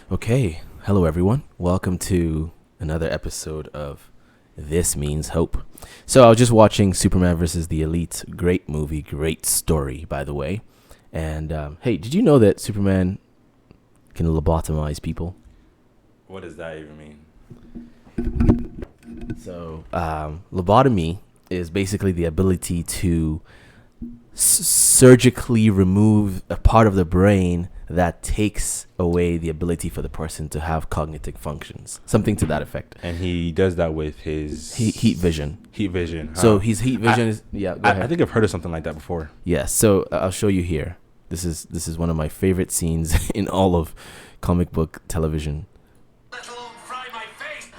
Okay, hello everyone. Welcome to another episode of This Means Hope. So I was just watching Superman versus the Elite. Great movie, great story, by the way. And hey, did you know that Superman can lobotomize people? What does that even mean? So lobotomy is basically the ability to surgically remove a part of the brain that takes away the ability for the person to have cognitive functions, something to that effect. And he does that with his Heat vision. Heat vision. Huh? So his heat vision is Go ahead. I think I've heard of something like that before. Yes. So I'll show you here. This is one of my favorite scenes in all of comic book television. Let alone fry my face.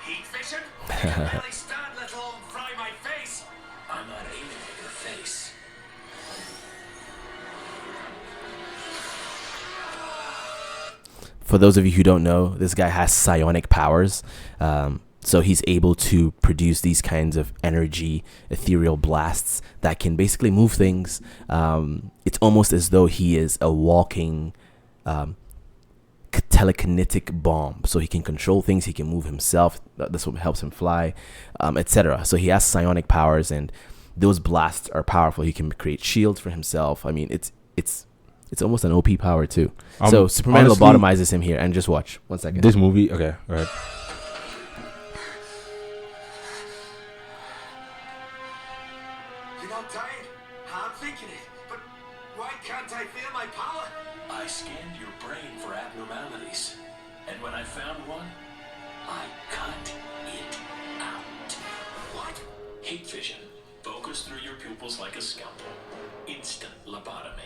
Heat vision? I can barely stand, let alone fry my face. I'm not aiming at your face. For those of you who don't know, this guy has psionic powers. So he's able to produce these kinds of energy, ethereal blasts that can basically move things. It's almost as though he is a walking telekinetic bomb. So he can control things, he can move himself. That's what helps him fly, etc. So he has psionic powers, and those blasts are powerful. He can create shields for himself. I mean, it's almost an OP power too. So Superman honestly, lobotomizes him here, and just watch 1 second. This movie, okay, all right. You're not dying? I'm thinking it. But why can't I feel my power? I scanned your brain for abnormalities. And when I found one, I cut it out. What? Heat vision. Focus through your pupils like a scalpel. Instant lobotomy.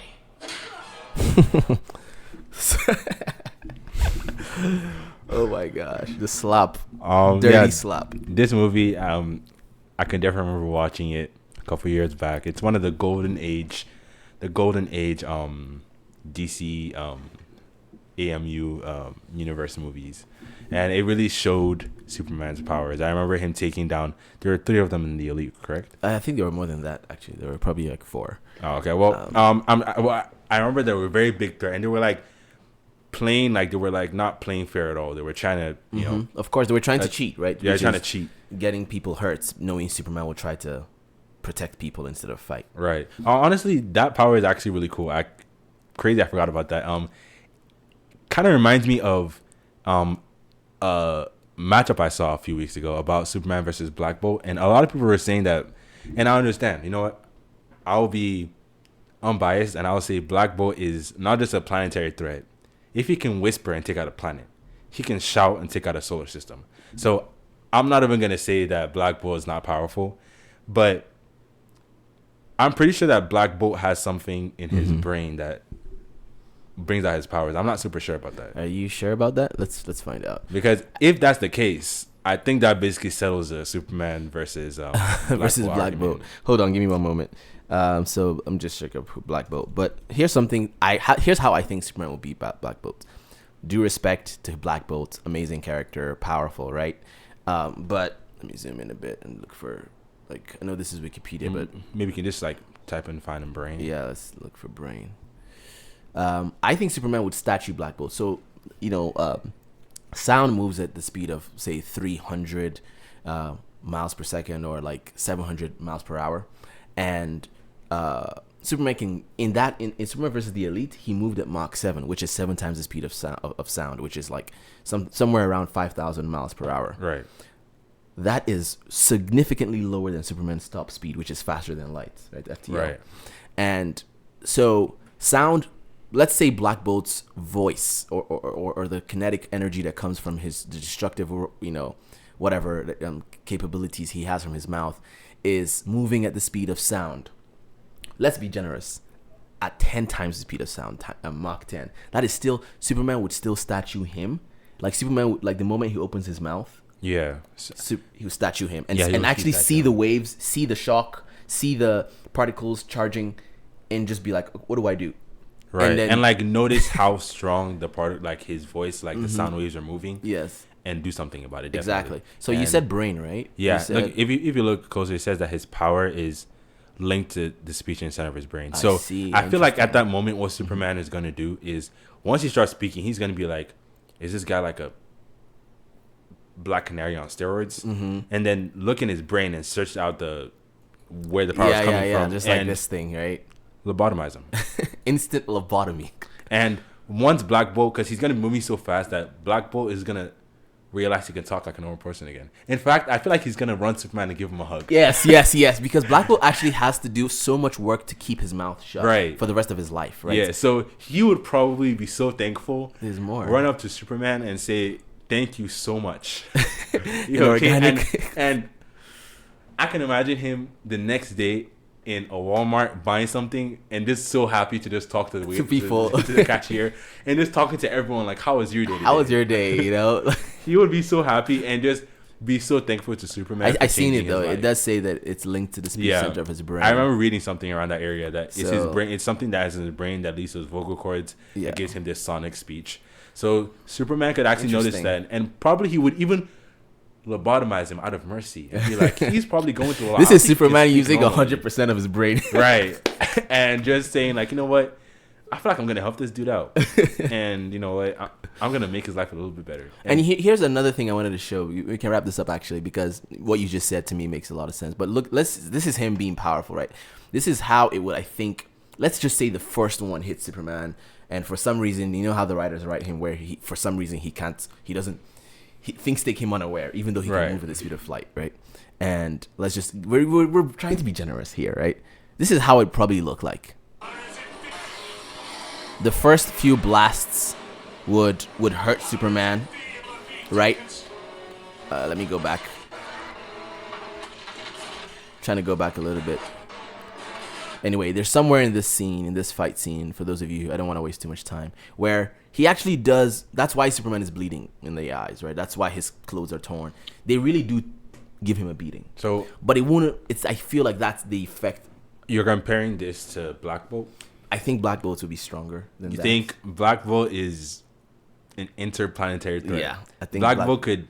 Oh my gosh, the slap, dirty slap. This movie, I can definitely remember watching it a couple years back. It's one of the golden age, DC AMU universe movies, and it really showed Superman's powers. I remember him taking down. There were 3 of them in the Elite, correct? I think there were more than that. Actually, there were probably like 4. Oh, okay. Well, I remember they were a very big threat, and they were like playing like they were like not playing fair at all. They were trying to, you know, Of course, they were trying to cheat, right? yeah, Which trying to is cheat. getting people hurt, knowing Superman will try to protect people instead of fight. Right. Honestly, that power is actually really cool. I forgot about that. Kind of reminds me of a matchup I saw a few weeks ago about Superman versus Black Bolt, and a lot of people were saying that, and I understand. You know what? I'll be unbiased, and I'll say Black Bolt is not just a planetary threat. If he can whisper and take out a planet, he can shout and take out a solar system. So I'm not even gonna say that Black Bolt is not powerful, but I'm pretty sure that Black Bolt has something in his brain that brings out his powers. I'm not super sure about that. Are you sure about that? Let's find out. Because if that's the case, I think that basically settles the Superman versus Black Bolt. Hold on, give me one moment. So I'm just checking up Black Bolt. But here's something. Here's how I think Superman will beat Black Bolt. Due respect to Black Bolt, amazing character, powerful, right? But let me zoom in a bit and look for, like, I know this is Wikipedia, but Maybe you can just like type in find a brain. yeah, let's look for brain. I think Superman would statue Black Bolt. So, sound moves at the speed of, say, 300 miles per second, or like 700 miles per hour. And Superman can, in Superman versus the Elite, he moved at Mach 7, which is 7 times the speed of sound, which is like somewhere around 5,000 miles per hour. Right. That is significantly lower than Superman's top speed, which is faster than light, right? FTL. Right. And so sound, let's say Black Bolt's voice or the kinetic energy that comes from his destructive, whatever capabilities he has from his mouth is moving at the speed of sound. Let's be generous. At 10 times the speed of sound, Mach 10. That is still, Superman would still statue him. Like Superman, like the moment he opens his mouth, Yeah. he would statue him and, Yeah, he and would actually keep that see down. the waves, see the shock, see the particles charging, and just be like, what do I do? Right. And And, then- like notice how strong the part, like his voice, like the sound waves are moving. Yes, And do something about it. Definitely. exactly. So you And- said brain, right? Yeah. You said, Like if you look closer, it says that his power is linked to the speech inside of his brain. I So see. I feel like at Interesting. that moment, what Superman is going to do is once he starts speaking, he's going to be like, is this guy like a black canary on steroids? And then look in his brain and search out where the power is coming from. Just and like this thing, right? lobotomize him. Instant lobotomy. And once Black Bolt, because he's going to be moving so fast that Black Bolt is going to realize he can talk like a normal person again. In fact, I feel like he's going to run Superman and give him a hug. Yes. Because Black Bolt actually has to do so much work to keep his mouth shut Right. for the rest of his life, right? Yeah, so he would probably be so thankful. There's more. Run up to Superman and say, "Thank you so much." Organic. And I can imagine him the next day in a Walmart buying something and just so happy to just talk to the people. to the cashier, and just talking to everyone like, "How was your day today?" How was your day? You know, He would be so happy and just be so thankful to Superman. I for seen changing it though. his It life. does say that it's linked to the speech center of his brain. I remember reading something around that area that it's his So- brain. It's something that is in his brain that leads to his vocal cords Yeah. that gives him this sonic speech. So Superman could actually notice Interesting. that, and probably he would even lobotomize him out of mercy and be like, he's probably going through a lot. This I is think he can Superman speak using normally. 100% of his brain. Right, and just saying like, you know what, I feel like I'm gonna help this dude out, and you know what, I'm gonna make his life a little bit better. And here's another thing I wanted to show. We can wrap this up actually because what you just said to me makes a lot of sense. But look, this is him being powerful, right? This is how it would, I think. Let's just say the first one hits Superman, and for some reason, you know how the writers write him where for some reason he thinks they came unaware, even though he Right. can move at the speed of light, right? And we're trying to be generous here, right? This is how it probably looked like. The first few blasts would hurt Superman, right? Let me go back. Trying to go back a little bit. Anyway, there's somewhere in this scene, in this fight scene, for those of you, I don't want to waste too much time, where he actually does, that's why Superman is bleeding in the eyes, right? That's why his clothes are torn. They really do give him a beating. So But it won't, I feel like that's the effect. you're comparing this to Black Bolt. I think Black Bolts would be stronger than You that. think Black Bolt is an interplanetary threat? Yeah, I think Black Bolt could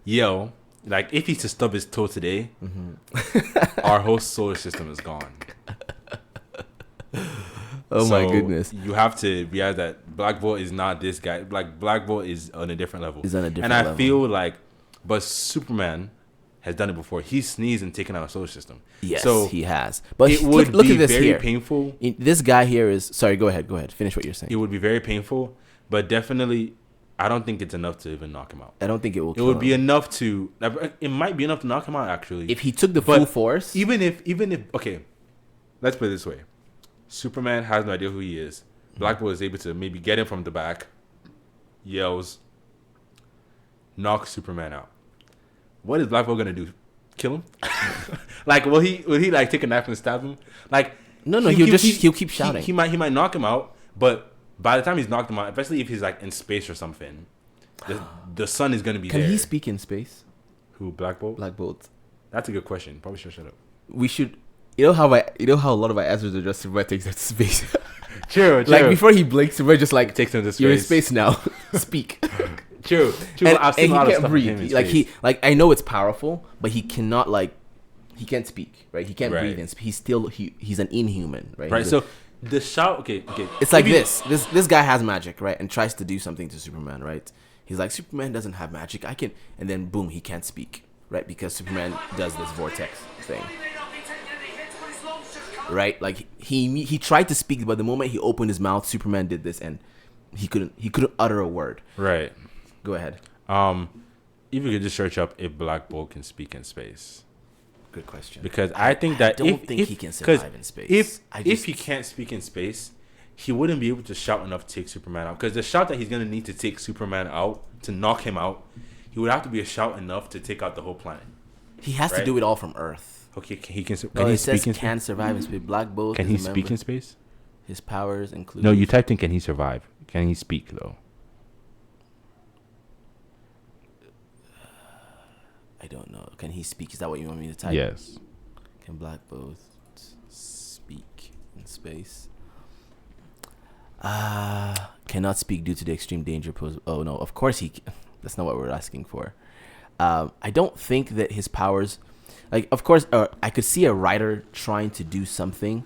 yell, like, if he's to stub his toe today, our whole solar system is gone. Oh my So goodness. You have to realize that Black Bolt is not this guy. Like, Black Bolt is on a different level. He's on a different and I level. feel like, but Superman has done it before. He sneezed and taken out a solar system. Yes, so he has. But it would look be at this very here. painful. This guy here is, sorry, go ahead. Finish what you're saying. It would be very painful, but definitely, I don't think it's enough to even knock him out. I don't think it will It kill would be him. enough to. It might be enough to knock him out. Actually, If he took the But full force. even if okay, let's put it this way: Superman has no idea who he is. Black Bolt is able to maybe get him from the back, yells, knock Superman out. What is Black Bolt gonna do? Kill him? Like, will he like take a knife and stab him? Like, No, he'll keep shouting. He might knock him out, but by the time he's knocked him out, especially if he's like in space or something, the sun is gonna be Can there. he speak in space? Who, Black Bolt? Black Bolt. That's a good question. Probably should shut up. We should. You know how a lot of our answers are just Superman takes that to space. True. Like before he blinks, Superman just like Takes him to you're in space. space now. Speak. True. And, I've and seen he a lot of can't stuff with him breathe. in Like space. I know it's powerful, but he cannot he can't speak. Right? He can't Right. breathe. And he's still he's an inhuman. Right? Right. He's So the shout. Okay. it's like If you- this guy has magic, right? And tries to do something to Superman, right? He's like, Superman doesn't have magic. I can, and then boom, he can't speak, right? Because Superman does this vortex thing, right? Like he tried to speak, but the moment he opened his mouth, Superman did this, and he couldn't utter a word. Right. Go ahead. If you could just search up if Black Bolt can speak in space, Good question. because I think that don't if, think if he can 'cause survive in space. If I if just- he can't speak in space, he wouldn't be able to shout enough to take Superman out. Because the shout that he's gonna need to take Superman out, to knock him out, he would have to be a shout enough to take out the whole planet. He has to right? do it all from Earth. Okay, he can. No, Can he it says speak in can space? survive in space. Black Bolt. Can is he a speak member. in space? His powers include. No, you typed in "Can he survive?" Can he speak though? I don't know. Can he speak? Is that what you want me to type? Yes. Can Black Bolt speak in space? Cannot speak due to the extreme danger posed. Oh no, of course he. That's not what we're asking for. I don't think that his powers. like, of course, I could see a writer trying to do something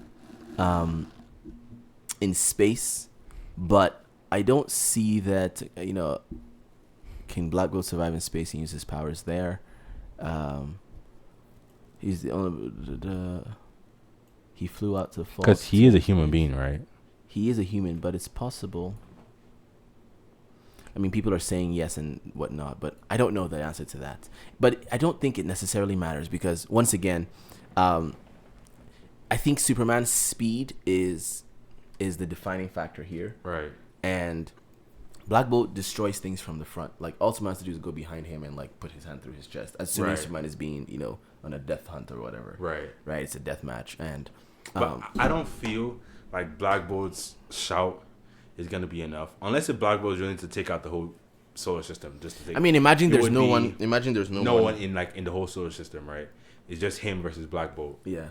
in space, but I don't see that, can Black Bolt survive in space and use his powers there? He's the only... he flew out to fall. Because he is a human being, right? He is a human, but it's possible. I mean, people are saying yes and whatnot, but I don't know the answer to that. But I don't think it necessarily matters because, once again, I think Superman's speed is the defining factor here. Right. And Black Bolt destroys things from the front. Like, all Superman has to do is go behind him and, like, put his hand through his chest. As soon as Superman is being, on a death hunt or whatever. Right. Right? It's a death match. And but I don't feel like Black Bolt's shout is going to be enough. Unless if Black Bolt is willing to take out the whole solar system. Just to take, I mean, imagine there's no one in the whole solar system, right? It's just him versus Black Bolt. Yes.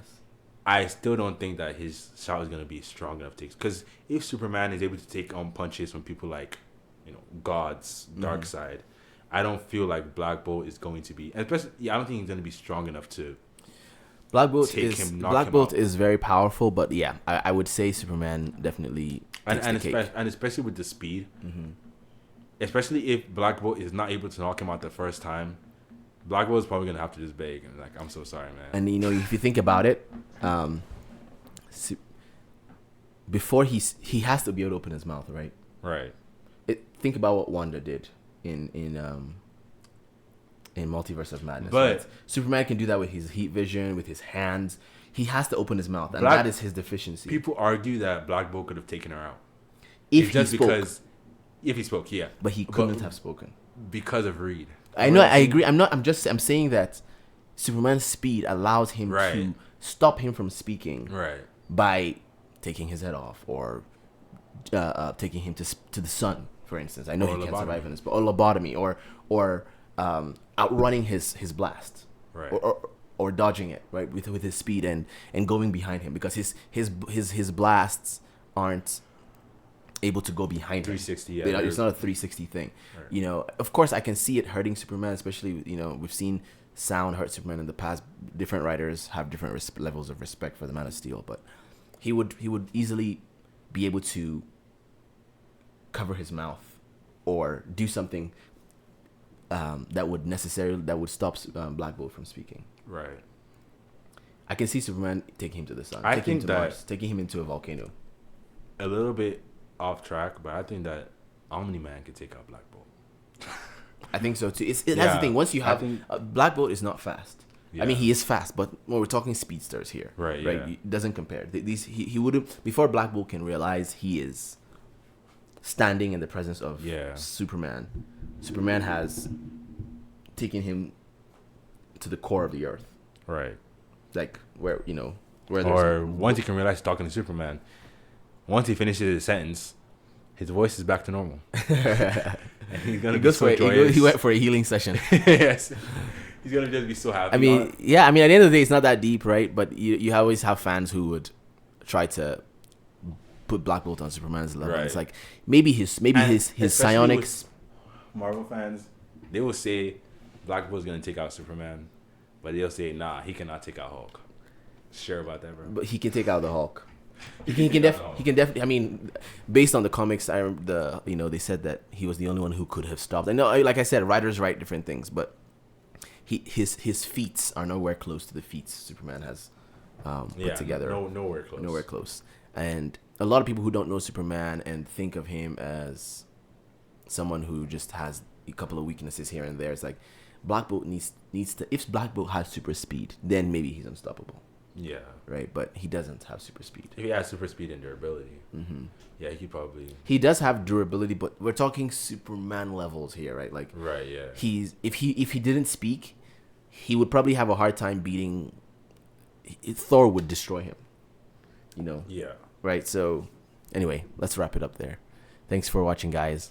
I still don't think that his shout is going to be strong enough to take. Because if Superman is able to take on punches from people like, God's dark side, I don't feel like Black Bolt is going to be, and especially, I don't think he's going to be strong enough to Black Bolt is very powerful, but yeah, I would say Superman definitely and especially with the speed, especially if Black Bolt is not able to knock him out the first time, Black Bolt is probably gonna have to just beg and like, I'm so sorry, man. And if you think about it, before he has to be able to open his mouth, right? Right. Think about what Wanda did in Multiverse of Madness. But right? Superman can do that with his heat vision, with his hands. He has to open his mouth, and that is his deficiency. People argue that Black Bolt could have taken her out if he spoke, yeah. But he couldn't have spoken because of Reed. I know. I agree. I'm saying that Superman's speed allows him to stop him from speaking, right, by taking his head off or taking him to the sun, for instance. I know he can't survive in this, or lobotomy, or outrunning his blast, right, or dodging it, right, with his speed and going behind him, because his blasts aren't able to go behind 360, him. It's not a 360 thing. Right. Of course, I can see it hurting Superman, especially we've seen sound hurt Superman in the past. Different writers have different levels of respect for the Man of Steel, but he would easily be able to cover his mouth or do something that would stop Black Bolt from speaking. Right. I can see Superman taking him to the sun, taking him to Mars, taking him into a volcano. A little bit off track, but I think that Omni-Man could take out Black Bolt. I think so too. That's the thing. Once you have Black Bolt is not fast. Yeah. I mean, he is fast, but we're talking speedsters here, right? Yeah. It doesn't compare. He would have, before Black Bolt can realize he is standing in the presence of Superman. Superman has taken him to the core of the earth, right? Like where or once he can realize he's talking to Superman, once he finishes his sentence, his voice is back to normal. And he's gonna be so joyous. He went for a healing session. Yes. He's gonna just be so happy. I mean, at the end of the day, it's not that deep, right? But you always have fans who would try to put Black Bolt on Superman's level. Right. It's like maybe his psionics. Marvel fans, they will say Black Bolt's gonna take out Superman, but they'll say, nah, he cannot take out Hulk. Sure about that, bro. But he can take out the Hulk. He can definitely. I mean, based on the comics, they said that he was the only one who could have stopped. I know, like I said, writers write different things, but his feats are nowhere close to the feats Superman has put together. Nowhere close. Nowhere close. And a lot of people who don't know Superman and think of him as someone who just has a couple of weaknesses here and there, it's like Black Bolt needs to. If Black Bolt has super speed, then maybe he's unstoppable. Yeah. Right, but he doesn't have super speed. If he has super speed and durability, yeah, he does have durability, but we're talking Superman levels here, right? Like, right, yeah. If he didn't speak, he would probably have a hard time beating. Thor would destroy him. Yeah. Right. So, anyway, let's wrap it up there. Thanks for watching, guys.